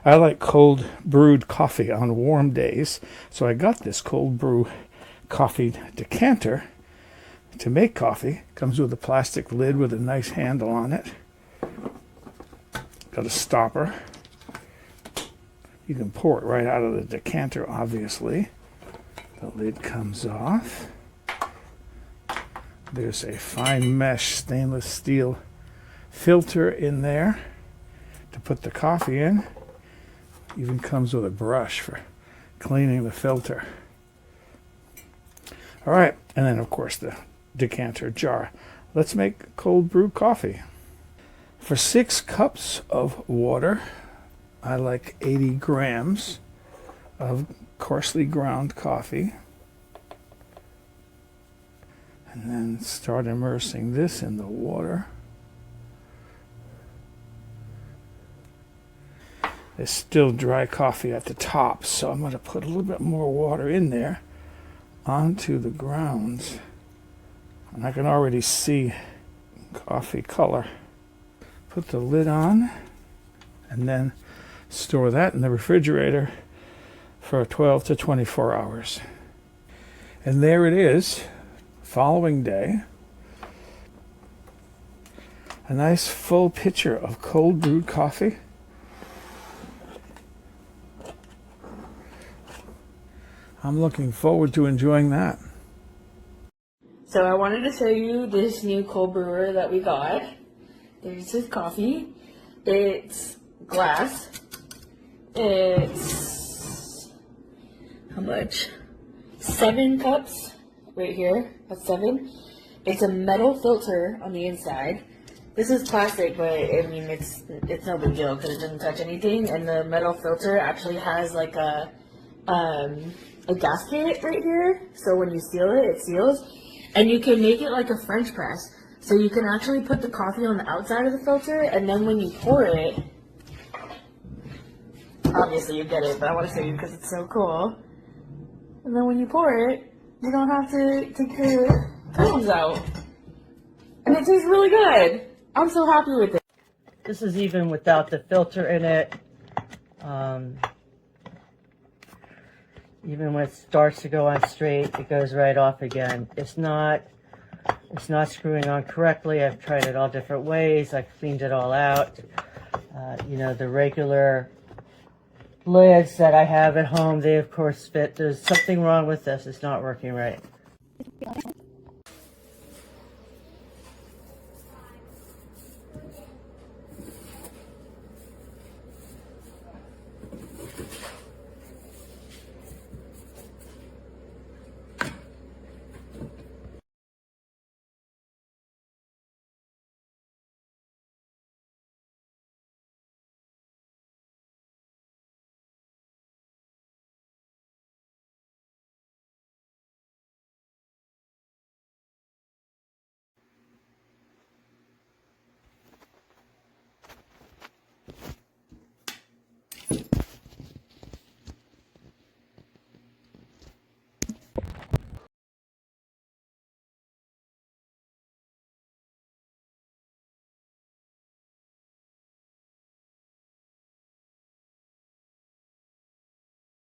I like cold brewed coffee on warm days, so I got this cold brew coffee decanter to make coffee. Comes with a plastic lid with a nice handle on it. Got a stopper. You can pour it right out of the decanter, obviously. The lid comes off. There's a fine mesh stainless steel filter in there to put the coffee in. Even comes with a brush for cleaning the filter. All right, and then of course the decanter jar. Let's make cold brew coffee. For 6 cups of water, I like 80 grams of coarsely ground coffee. And then start immersing this in the water. There's still dry coffee at the top, so I'm going to put a little bit more water in there onto the grounds. And I can already see coffee color. Put the lid on and then store that in the refrigerator for 12 to 24 hours. And there it is. Following day, a nice full pitcher of cold brewed coffee. I'm looking forward to enjoying that. So I wanted to show you this new cold brewer that we got. There's this coffee. It's glass. It's how much? 7 cups. Right here, that's 7. It's a metal filter on the inside. This is plastic, but I mean it's no big deal because it doesn't touch anything. And the metal filter actually has like a gasket right here, so when you seal it, it seals. And you can make it like a French press, so you can actually put the coffee on the outside of the filter, and then when you pour it, obviously you get it, but I want to show you because it's so cool. And then when you pour it, you don't have to take the cones out. And it tastes really good. I'm so happy with it. This is even without the filter in it. Even when it starts to go on straight, it goes right off again. It's not screwing on correctly. I've tried it all different ways. I've cleaned it all out. You know, the regular lids that I have at home, they of course fit. There's something wrong with this. It's not working right.